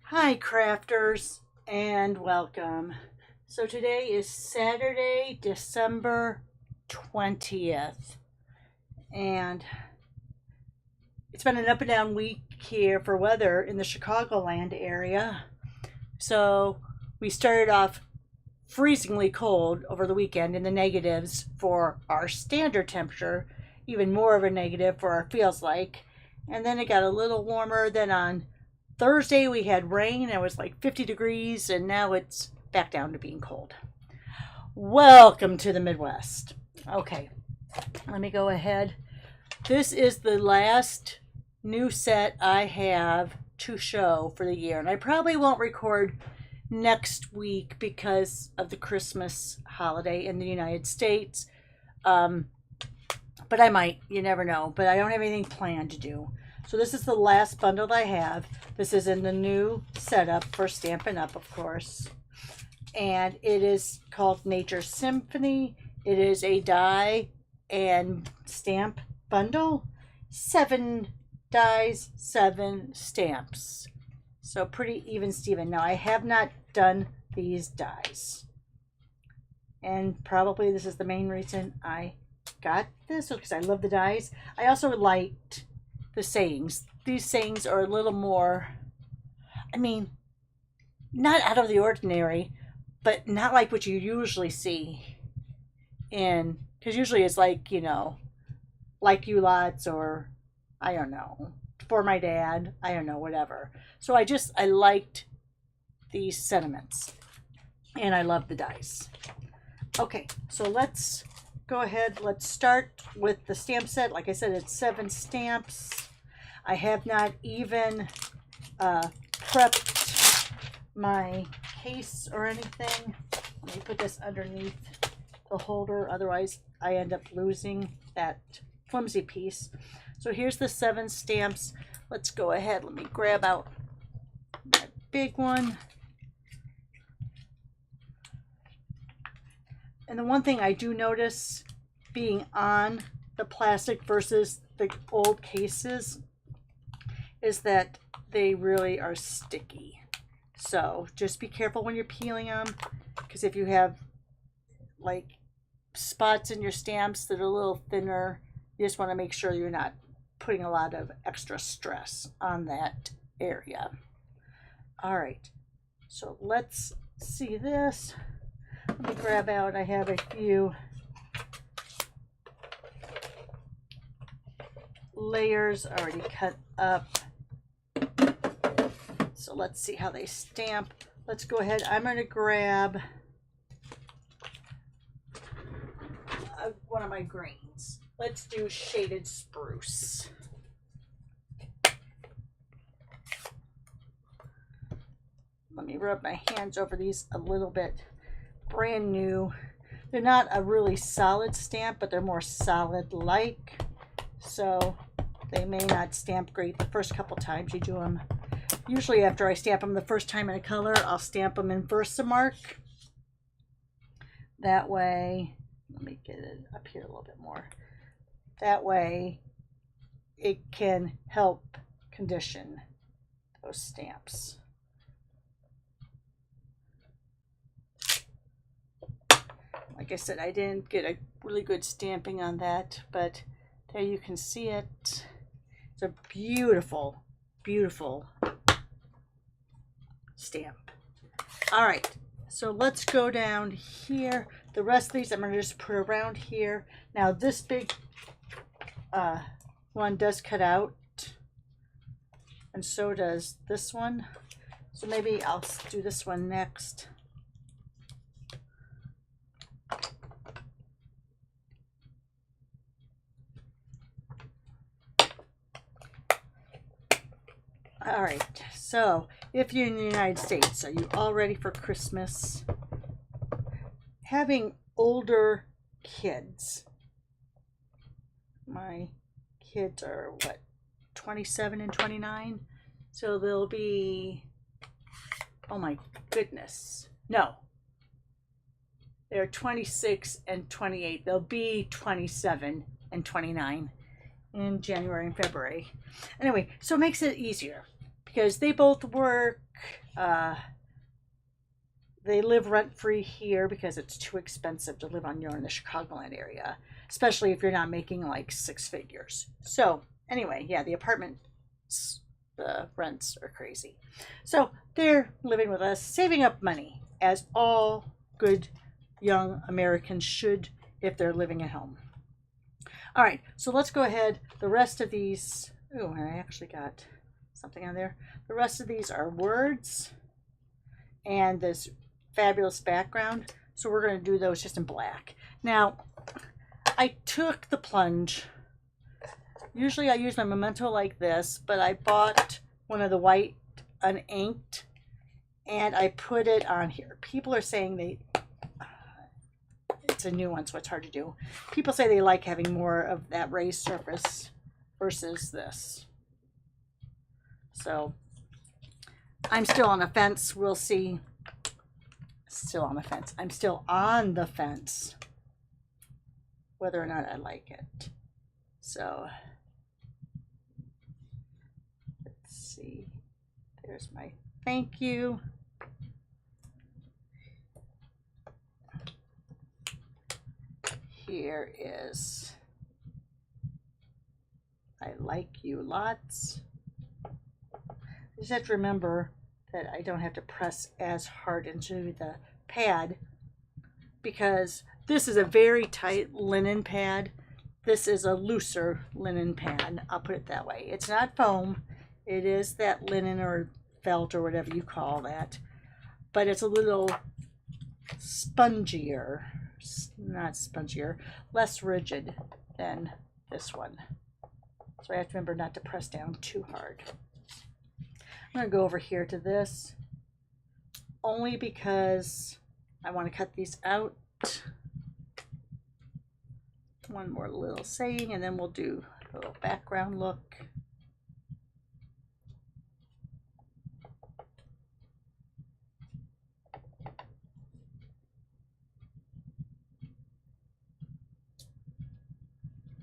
Hi, crafters, and welcome. So, today is Saturday, December 20th, and it's been an up and down week here for weather in the Chicagoland area. So, we started off freezingly cold over the weekend in the negatives for our standard temperature, even more of a negative for our feels like, and then it got a little warmer. Then on Thursday we had rain and it was like 50 degrees, and now it's back down to being cold. Welcome to the Midwest. Okay, let me go ahead. This is the last new set I have to show for the year, and I probably won't record next week because of the Christmas holiday in the United States. But I might, you never know. But I don't have anything planned to do. So this is the last bundle I have. This is in the new setup for Stampin' Up, of course. And it is called Nature Symphony. It is a die and stamp bundle. 7 dies, 7 stamps. So pretty even Steven. Now I have not done these dies. And probably this is the main reason I got this, because I love the dies. I also liked the sayings. These sayings are a little more, not out of the ordinary, but not like what you usually see in, because usually it's like, like you lots, or I don't know, for my dad, I don't know, whatever. So I liked these sentiments, and I love the dice. Okay, so let's go ahead. Let's start with the stamp set. Like I said, it's 7 stamps. I have not even prepped my case or anything. Let me put this underneath the holder, otherwise I end up losing that flimsy piece. So here's the 7 stamps. Let's go ahead. Let me grab out my big one. And the one thing I do notice being on the plastic versus the old cases is that they really are sticky. So just be careful when you're peeling them, because if you have like spots in your stamps that are a little thinner, you just want to make sure you're not putting a lot of extra stress on that area. All right, so let's see this. Let me grab out, I have a few layers already cut up. So let's see how they stamp. Let's go ahead. I'm going to grab one of my greens. Let's do shaded spruce. Let me rub my hands over these a little bit. Brand new. They're not a really solid stamp, but they're more solid-like. So they may not stamp great the first couple times you do them. Usually after I stamp them the first time in a color, I'll stamp them in Versamark. That way, let me get it up here a little bit more. That way it can help condition those stamps. Like I said, I didn't get a really good stamping on that, but there you can see it. It's a beautiful, beautiful stamp. All right, so let's go down here. The rest of these I'm going to just put around here. Now this big one does cut out, and so does this one. So maybe I'll do this one next. All right, so if you're in the United States, are you all ready for Christmas? Having older kids, my kids are what, 27 and 29? So they'll be, oh my goodness, no. They're 26 and 28. They'll be 27 and 29 in January and February. Anyway, so it makes it easier. because they both work. They live rent-free here because it's too expensive to live on your own in the Chicagoland area, especially if you're not making like 6 figures. So anyway, yeah, the apartments, the rents are crazy. So they're living with us, saving up money, as all good young Americans should if they're living at home. All right, so let's go ahead. The rest of these, oh, I actually got something on there. The rest of these are words and this fabulous background. So we're going to do those just in black. Now, I took the plunge. Usually I use my Memento like this, but I bought one of the white uninked and I put it on here. People are saying it's a new one, so it's hard to do. People say they like having more of that raised surface versus this. So I'm still on the fence. We'll see. Still on the fence. I'm still on the fence whether or not I like it. So let's see. There's my thank you. Here is I like you lots. I just have to remember that I don't have to press as hard into the pad because this is a very tight linen pad. This is a looser linen pad. I'll put it that way. It's not foam. It is that linen or felt or whatever you call that. But it's a little spongier. Not spongier. Less rigid than this one. So I have to remember not to press down too hard. I'm going to go over here to this only because I want to cut these out. One more little saying and then we'll do a little background look.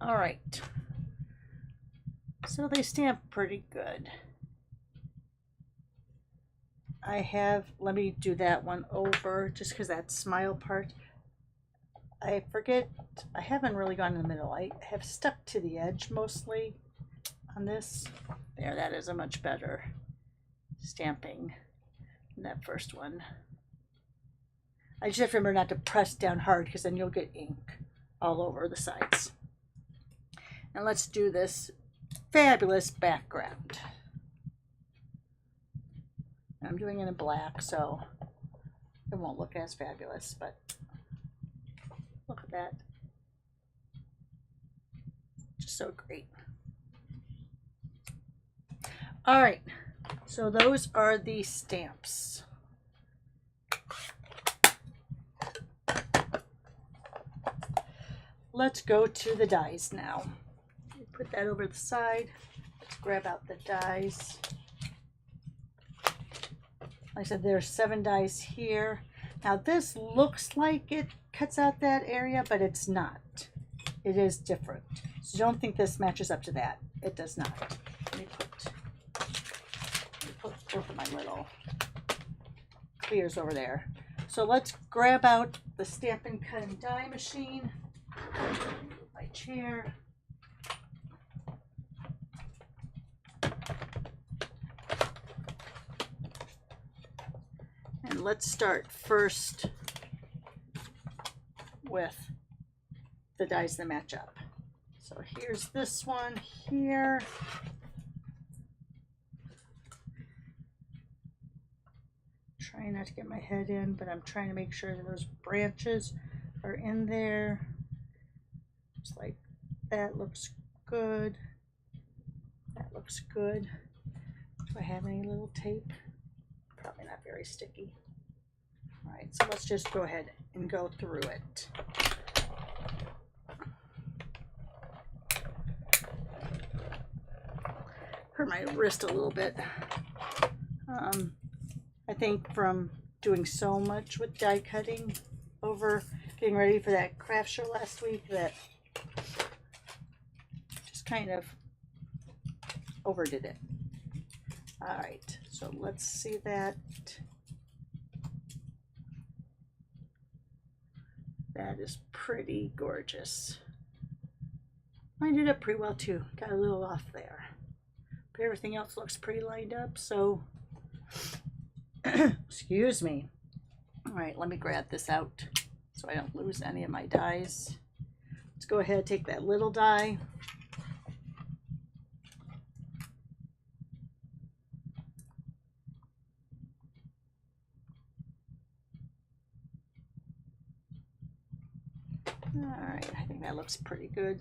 All right. So they stamp pretty good. Let me do that one over just because that smile part. I forget, I haven't really gone in the middle. I have stuck to the edge mostly on this. There, that is a much better stamping than that first one. I just have to remember not to press down hard because then you'll get ink all over the sides. Now let's do this fabulous background. I'm doing it in black, so it won't look as fabulous, but look at that. Just so great. All right, so those are the stamps. Let's go to the dies now. Put that over the side. Let's grab out the dies. Like I said, there's 7 dies here. Now this looks like it cuts out that area, but it's not. It is different. So don't think this matches up to that. It does not. Let me put both of my little clears over there. So let's grab out the Stampin' Cut and Die machine. My chair. And let's start first with the dies that match up. So here's this one here. Trying not to get my head in, but I'm trying to make sure that those branches are in there. Looks like that looks good. That looks good. Do I have any little tape? Probably not very sticky. All right, so let's just go ahead and go through it. Hurt my wrist a little bit. I think from doing so much with die cutting over getting ready for that craft show last week that just kind of overdid it. All right, so let's see that. That is pretty gorgeous. Lined it up pretty well too. Got a little off there. But everything else looks pretty lined up, so excuse me. All right, let me grab this out so I don't lose any of my dies. Let's go ahead and take that little die. All right, I think that looks pretty good.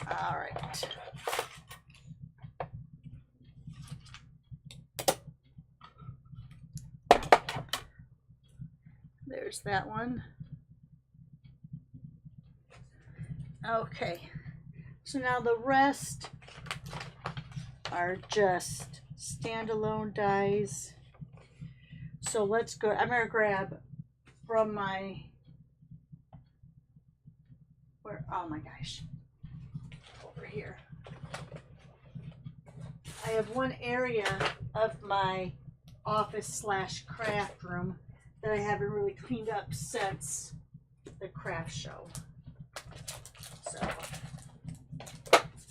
All right. There's that one. Okay, so now the rest are just standalone dies. So let's go. I'm going to grab from my, where, oh my gosh, over here. I have one area of my office / craft room that I haven't really cleaned up since the craft show. So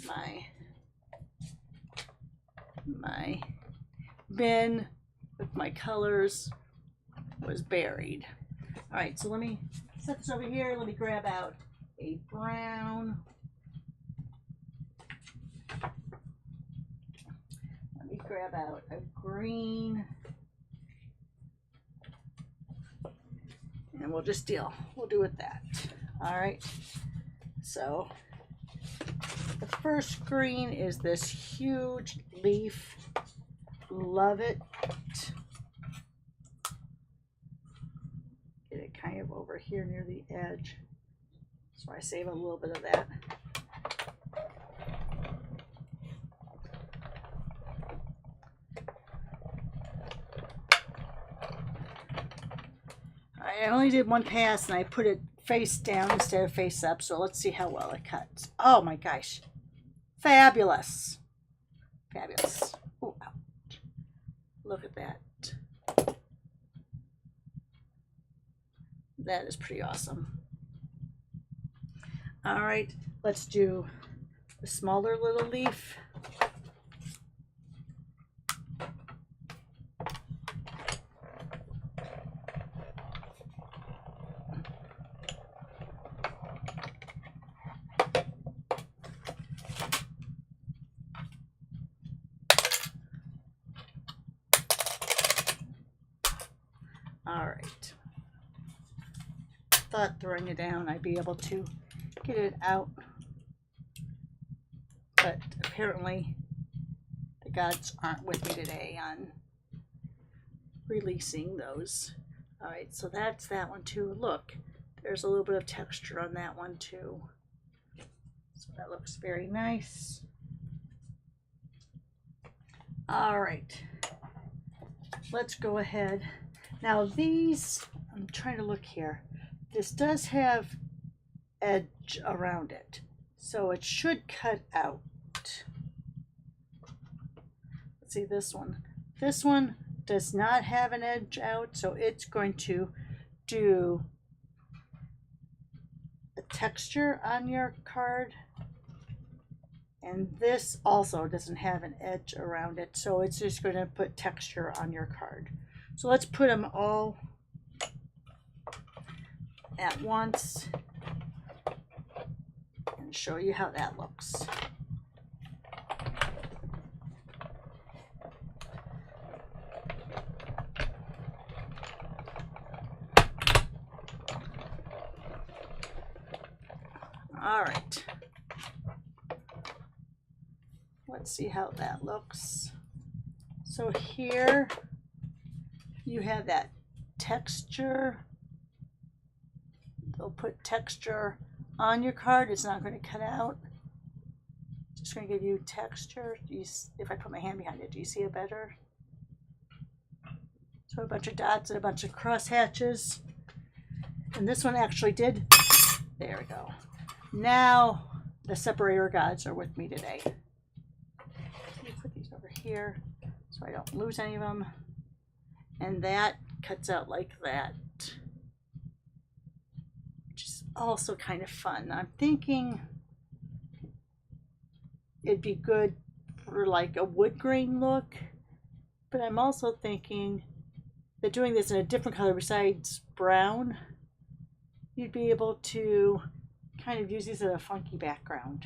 my bin with my colors was buried. All right, so let me set this over here. Let me grab out a brown. Let me grab out a green. And we'll just deal. We'll do with that. All right. So the first green is this huge leaf. Love it. Get it kind of over here near the edge. So I save a little bit of that. I only did one pass and I put it face down instead of face up, so let's see how well it cuts. Oh my gosh. Fabulous. Fabulous. Ooh, ouch. Look at that. That is pretty awesome. All right, let's do the smaller little leaf. All right. Thought throwing it down I'd be able to get it out, but apparently the gods aren't with me today on releasing those. All right, so that's that one too. Look, there's a little bit of texture on that one too. So that looks very nice. All right, let's go ahead. Now these, I'm trying to look here. This does have edge around it, so it should cut out. Let's see this one. This one does not have an edge out, so it's going to do a texture on your card. And this also doesn't have an edge around it, so it's just going to put texture on your card. So let's put them all at once and show you how that looks. All right. Let's see how that looks. So here you have that texture. They'll put texture on your card. It's not going to cut out. It's just going to give you texture. If I put my hand behind it, do you see it better? So a bunch of dots and a bunch of cross hatches. And this one actually did, there we go. Now the separator gods are with me today. Let me put these over here so I don't lose any of them. And that cuts out like that, which is also kind of fun. I'm thinking it'd be good for like a wood grain look, but I'm also thinking that doing this in a different color besides brown, you'd be able to kind of use these as a funky background.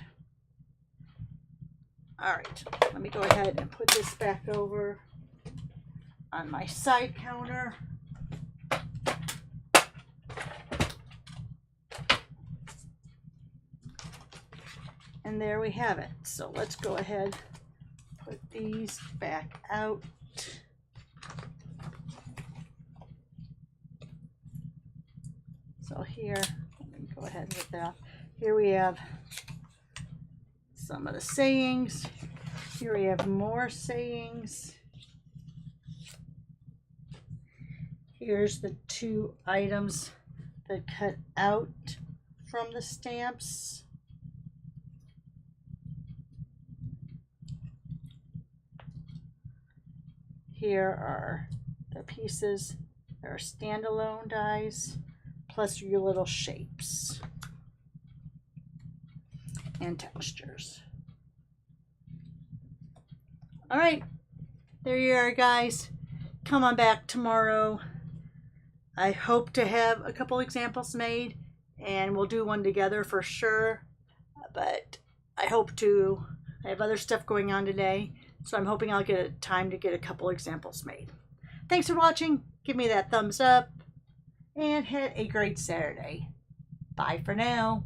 All right, let me go ahead and put this back over on my side counter. And there we have it. So let's go ahead, put these back out. So here, let me go ahead with that. Here we have some of the sayings. Here we have more sayings. Here's the two items that cut out from the stamps. Here are the pieces that are standalone dies, plus your little shapes and textures. All right, there you are, guys. Come on back tomorrow. I hope to have a couple examples made, and we'll do one together for sure. But I have other stuff going on today, so I'm hoping I'll get time to get a couple examples made. Thanks for watching. Give me that thumbs up, and have a great Saturday. Bye for now.